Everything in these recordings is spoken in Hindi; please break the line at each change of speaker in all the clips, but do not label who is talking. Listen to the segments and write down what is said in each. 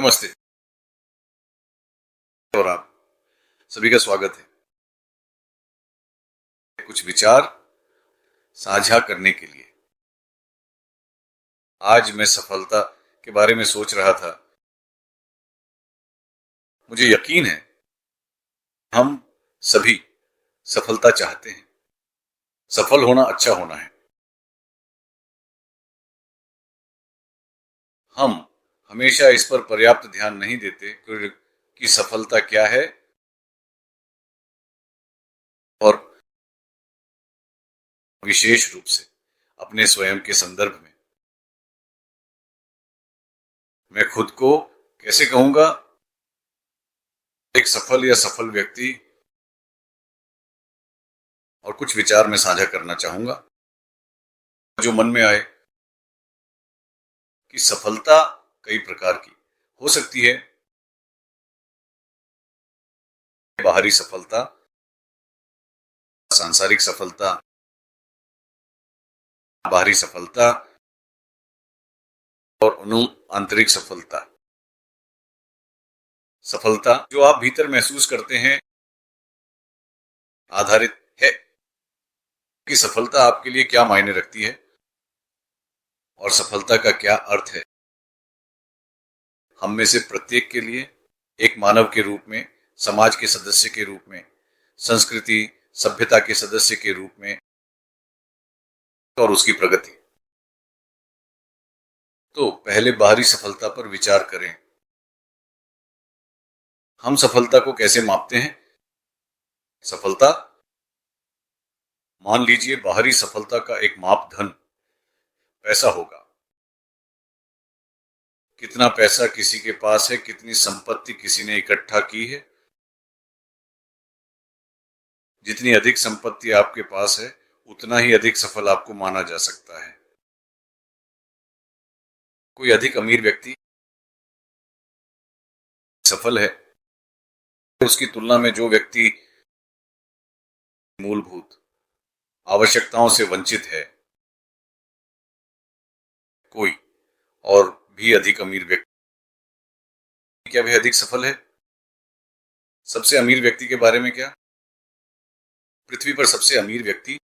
नमस्ते और आप सभी का स्वागत है कुछ विचार साझा करने के लिए। आज मैं सफलता के बारे में सोच रहा था। मुझे यकीन है हम सभी सफलता चाहते हैं। सफल होना अच्छा होना है। हम हमेशा इस पर पर्याप्त ध्यान नहीं देते कि सफलता क्या है और विशेष रूप से अपने स्वयं के संदर्भ में मैं खुद को कैसे कहूंगा एक सफल या सफल व्यक्ति। और कुछ विचार मैं साझा करना चाहूंगा जो मन में आए कि सफलता कई प्रकार की हो सकती है। बाहरी सफलता, सांसारिक सफलता, बाहरी सफलता और आंतरिक सफलता। सफलता जो आप भीतर महसूस करते हैं आधारित है कि सफलता आपके लिए क्या मायने रखती है और सफलता का क्या अर्थ है। हम में से प्रत्येक के लिए एक मानव के रूप में, समाज के सदस्य के रूप में, संस्कृति सभ्यता के सदस्य के रूप में और उसकी प्रगति। तो पहले बाहरी सफलता पर विचार करें। हम सफलता को कैसे मापते हैं? सफलता, मान लीजिए बाहरी सफलता का एक मापदंड पैसा होगा। कितना पैसा किसी के पास है, कितनी संपत्ति किसी ने इकट्ठा की है। जितनी अधिक संपत्ति आपके पास है उतना ही अधिक सफल आपको माना जा सकता है। कोई अधिक अमीर व्यक्ति सफल है उसकी तुलना में जो व्यक्ति मूलभूत आवश्यकताओं से वंचित है, कोई और भी अधिक अमीर व्यक्ति, क्या वह अधिक सफल है? सबसे अमीर व्यक्ति के बारे में क्या? पृथ्वी पर सबसे अमीर व्यक्ति,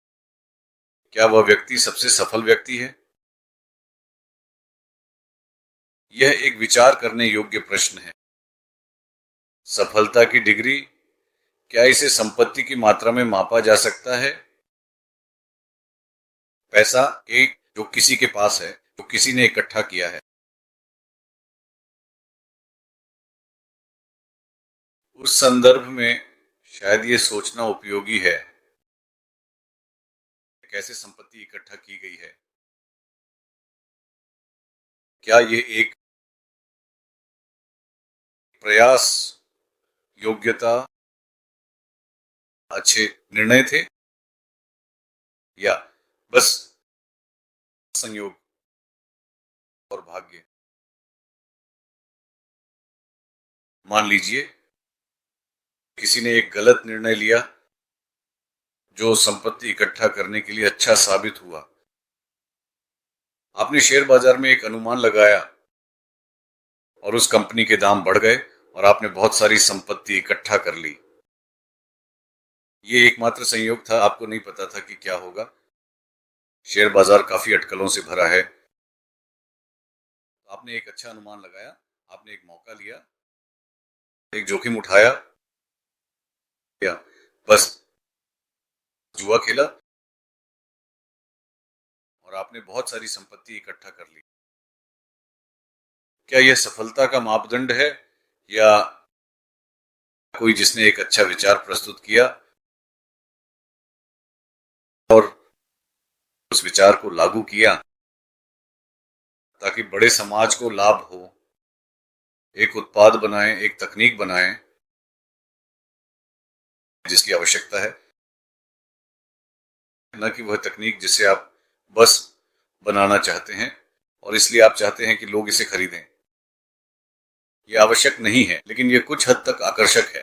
क्या वह व्यक्ति सबसे सफल व्यक्ति है? यह एक विचार करने योग्य प्रश्न है। सफलता की डिग्री, क्या इसे संपत्ति की मात्रा में मापा जा सकता है? पैसा एक जो किसी के पास है, जो किसी ने इकट्ठा किया है। उस संदर्भ में शायद ये सोचना उपयोगी है कैसे संपत्ति इकट्ठा की गई है। क्या ये एक प्रयास, योग्यता, अच्छे निर्णय थे या बस संयोग और भाग्य? मान लीजिए किसी ने एक गलत निर्णय लिया जो संपत्ति इकट्ठा करने के लिए अच्छा साबित हुआ। आपने शेयर बाजार में एक अनुमान लगाया और उस कंपनी के दाम बढ़ गए और आपने बहुत सारी संपत्ति इकट्ठा कर ली। ये एकमात्र संयोग था, आपको नहीं पता था कि क्या होगा। शेयर बाजार काफी अटकलों से भरा है। आपने एक अच्छा अनुमान लगाया, आपने एक मौका लिया, एक जोखिम उठाया या बस जुआ खेला और आपने बहुत सारी संपत्ति इकट्ठा कर ली। क्या यह सफलता का मापदंड है या कोई जिसने एक अच्छा विचार प्रस्तुत किया और उस विचार को लागू किया ताकि बड़े समाज को लाभ हो, एक उत्पाद बनाएं, एक तकनीक बनाएं जिसकी आवश्यकता है, न कि वह तकनीक जिसे आप बस बनाना चाहते हैं और इसलिए आप चाहते हैं कि लोग इसे खरीदें। यह आवश्यक नहीं है, लेकिन यह कुछ हद तक आकर्षक है,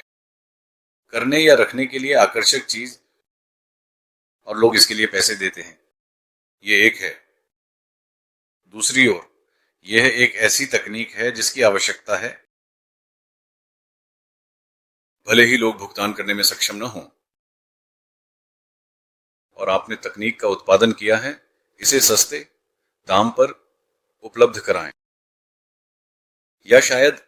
करने या रखने के लिए आकर्षक चीज, और लोग इसके लिए पैसे देते हैं। ये एक है। दूसरी ओर यह एक ऐसी तकनीक है जिसकी आवश्यकता है भले ही लोग भुगतान करने में सक्षम न हों, और आपने तकनीक का उत्पादन किया है, इसे सस्ते दाम पर उपलब्ध कराएं। या शायद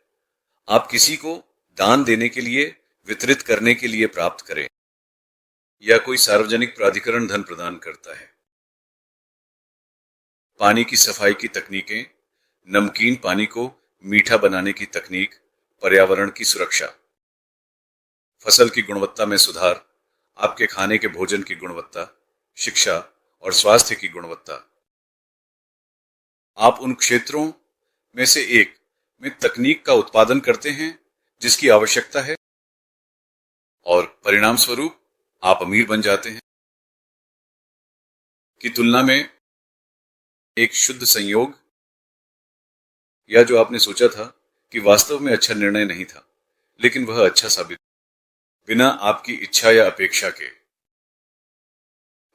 आप किसी को दान देने के लिए, वितरित करने के लिए प्राप्त करें, या कोई सार्वजनिक प्राधिकरण धन प्रदान करता है। पानी की सफाई की तकनीकें, नमकीन पानी को मीठा बनाने की तकनीक, पर्यावरण की सुरक्षा, फसल की गुणवत्ता में सुधार, आपके खाने के भोजन की गुणवत्ता, शिक्षा और स्वास्थ्य की गुणवत्ता। आप उन क्षेत्रों में से एक में तकनीक का उत्पादन करते हैं जिसकी आवश्यकता है, और परिणाम स्वरूप आप अमीर बन जाते हैं। की तुलना में एक शुद्ध संयोग, या जो आपने सोचा था कि वास्तव में अच्छा निर्णय नहीं था, लेकिन वह अच्छा साबित बिना आपकी इच्छा या अपेक्षा के।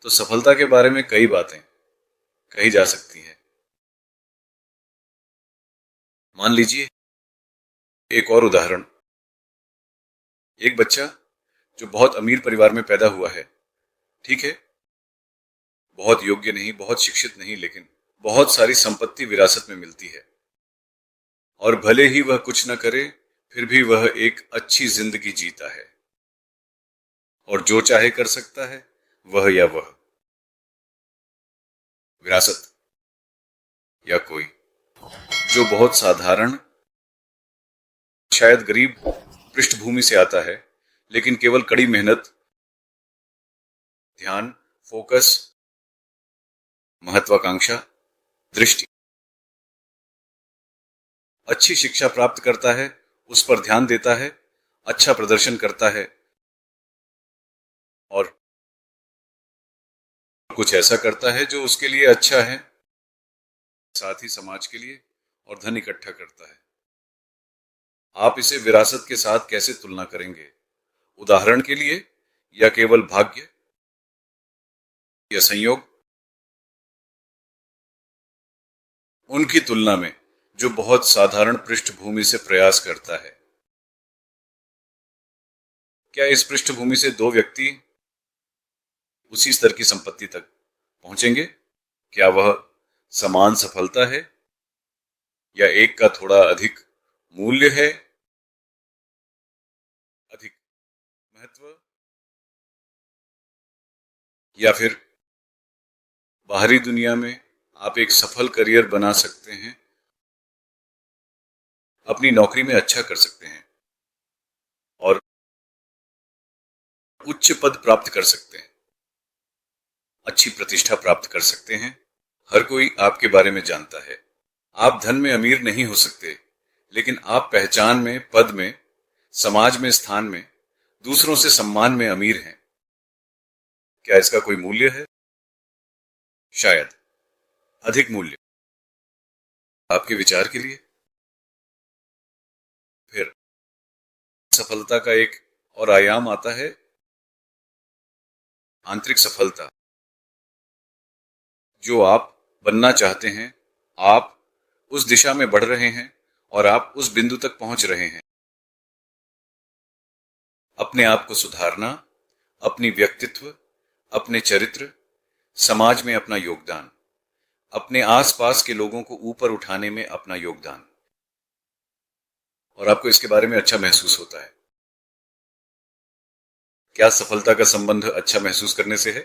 तो सफलता के बारे में कई बातें कही जा सकती हैं। मान लीजिए एक और उदाहरण, एक बच्चा जो बहुत अमीर परिवार में पैदा हुआ है, ठीक है, बहुत योग्य नहीं, बहुत शिक्षित नहीं, लेकिन बहुत सारी संपत्ति विरासत में मिलती है, और भले ही वह कुछ न करे, फिर भी वह एक अच्छी जिंदगी जीता है, और जो चाहे कर सकता है। वह या वह विरासत, या कोई जो बहुत साधारण, शायद गरीब पृष्ठभूमि से आता है, लेकिन केवल कड़ी मेहनत, ध्यान, फोकस, महत्वाकांक्षा, दृष्टि, अच्छी शिक्षा प्राप्त करता है, उस पर ध्यान देता है, अच्छा प्रदर्शन करता है, और कुछ ऐसा करता है जो उसके लिए अच्छा है, साथ ही समाज के लिए, और धन इकट्ठा करता है। आप इसे विरासत के साथ कैसे तुलना करेंगे? उदाहरण के लिए, या केवल भाग्य या संयोग? उनकी तुलना में जो बहुत साधारण पृष्ठभूमि से प्रयास करता है। क्या इस पृष्ठभूमि से दो व्यक्ति उसी स्तर की संपत्ति तक पहुंचेंगे? क्या वह समान सफलता है, या एक का थोड़ा अधिक मूल्य है, अधिक महत्व, या फिर बाहरी दुनिया में आप एक सफल करियर बना सकते हैं, अपनी नौकरी में अच्छा कर सकते हैं, और उच्च पद प्राप्त कर सकते हैं, अच्छी प्रतिष्ठा प्राप्त कर सकते हैं। हर कोई आपके बारे में जानता है। आप धन में अमीर नहीं हो सकते, लेकिन आप पहचान में, पद में, समाज में स्थान में, दूसरों से सम्मान में अमीर हैं। क्या इसका कोई मूल्य है? शायद अधिक मूल्य आपके विचार के लिए। फिर सफलता का एक और आयाम आता है, आंतरिक सफलता, जो आप बनना चाहते हैं। आप उस दिशा में बढ़ रहे हैं, और आप उस बिंदु तक पहुंच रहे हैं। अपने आप को सुधारना, अपनी व्यक्तित्व, अपने चरित्र, समाज में अपना योगदान, अपने आसपास के लोगों को ऊपर उठाने में अपना योगदान, और आपको इसके बारे में अच्छा महसूस होता है। क्या सफलता का संबंध अच्छा महसूस करने से है?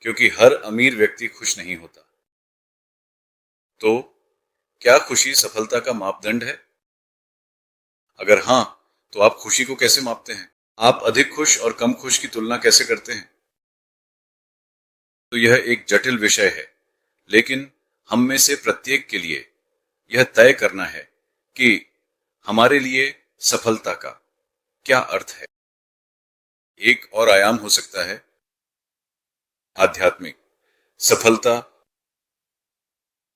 क्योंकि हर अमीर व्यक्ति खुश नहीं होता। तो क्या खुशी सफलता का मापदंड है? अगर हां, तो आप खुशी को कैसे मापते हैं? आप अधिक खुश और कम खुश की तुलना कैसे करते हैं? तो यह एक जटिल विषय है, लेकिन हम में से प्रत्येक के लिए यह तय करना है कि हमारे लिए सफलता का क्या अर्थ है। एक और आयाम हो सकता है आध्यात्मिक सफलता,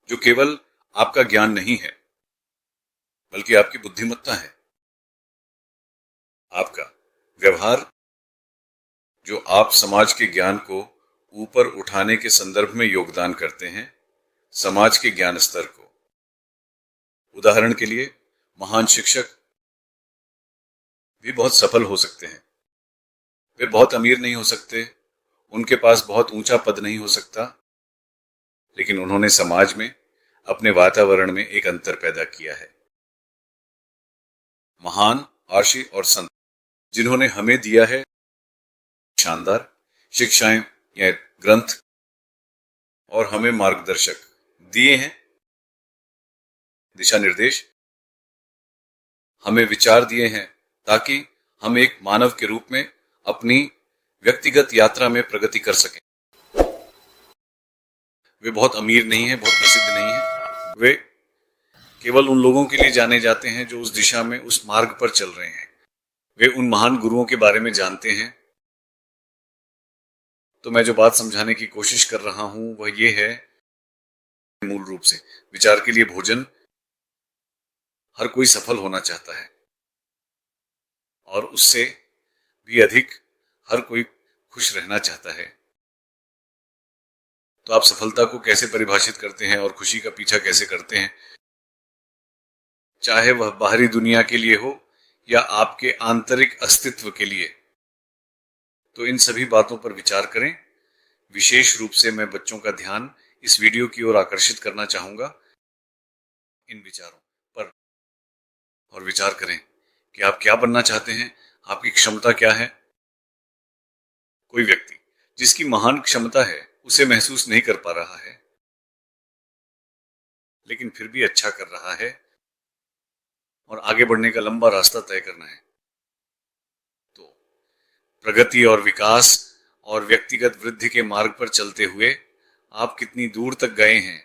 जो केवल आपका ज्ञान नहीं है, बल्कि आपकी बुद्धिमत्ता है, आपका व्यवहार, जो आप समाज के ज्ञान को ऊपर उठाने के संदर्भ में योगदान करते हैं, समाज के ज्ञान स्तर को। उदाहरण के लिए, महान शिक्षक भी बहुत सफल हो सकते हैं। वे बहुत अमीर नहीं हो सकते, उनके पास बहुत ऊंचा पद नहीं हो सकता, लेकिन उन्होंने समाज में, अपने वातावरण में एक अंतर पैदा किया है। महान आर्षि और संत जिन्होंने हमें दिया है शानदार शिक्षाएं या ग्रंथ, और हमें मार्गदर्शक दिए हैं, दिशा निर्देश, हमें विचार दिए हैं, ताकि हम एक मानव के रूप में अपनी व्यक्तिगत यात्रा में प्रगति कर सकें। वे बहुत अमीर नहीं हैं, बहुत प्रसिद्ध नहीं हैं, वे केवल उन लोगों के लिए जाने जाते हैं जो उस दिशा में, उस मार्ग पर चल रहे हैं। वे उन महान गुरुओं के बारे में जानते हैं। तो मैं जो बात समझाने की कोशिश कर रहा हूं वह ये है, मूल रूप से विचार के लिए भोजन। हर कोई सफल होना चाहता है, और उससे भी अधिक हर कोई खुश रहना चाहता है। तो आप सफलता को कैसे परिभाषित करते हैं और खुशी का पीछा कैसे करते हैं, चाहे वह बाहरी दुनिया के लिए हो या आपके आंतरिक अस्तित्व के लिए, तो इन सभी बातों पर विचार करें। विशेष रूप से मैं बच्चों का ध्यान इस वीडियो की ओर आकर्षित करना चाहूंगा, इन विचारों पर, और विचार करें कि आप क्या बनना चाहते हैं, आपकी क्षमता क्या है। कोई व्यक्ति जिसकी महान क्षमता है उसे महसूस नहीं कर पा रहा है, लेकिन फिर भी अच्छा कर रहा है, और आगे बढ़ने का लंबा रास्ता तय करना है। तो प्रगति और विकास और व्यक्तिगत वृद्धि के मार्ग पर चलते हुए आप कितनी दूर तक गए हैं,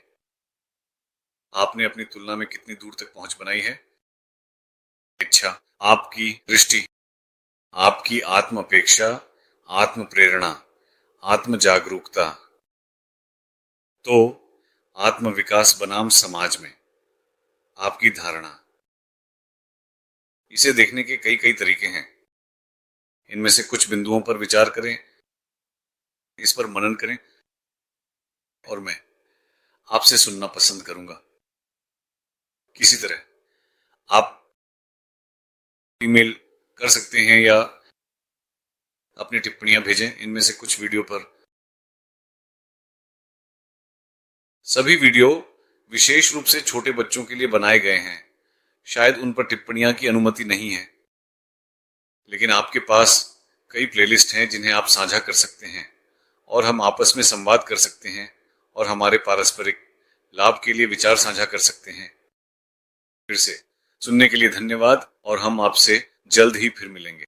आपने अपनी तुलना में कितनी दूर तक पहुंच बनाई है। इच्छा, आपकी दृष्टि, आपकी आत्म अपेक्षा, आत्म प्रेरणा, आत्म जागरूकता, तो आत्म विकास बनाम समाज में आपकी धारणा, इसे देखने के कई कई तरीके हैं। इनमें से कुछ बिंदुओं पर विचार करें, इस पर मनन करें, और मैं आपसे सुनना पसंद करूंगा। किसी तरह आप ईमेल कर सकते हैं या अपनी टिप्पणियां भेजें इनमें से कुछ वीडियो पर। सभी वीडियो विशेष रूप से छोटे बच्चों के लिए बनाए गए हैं। शायद उन पर टिप्पणियां की अनुमति नहीं है, लेकिन आपके पास कई प्लेलिस्ट हैं जिन्हें आप साझा कर सकते हैं, और हम आपस में संवाद कर सकते हैं, और हमारे पारस्परिक लाभ के लिए विचार साझा कर सकते हैं। फिर से सुनने के लिए धन्यवाद, और हम आपसे जल्द ही फिर मिलेंगे।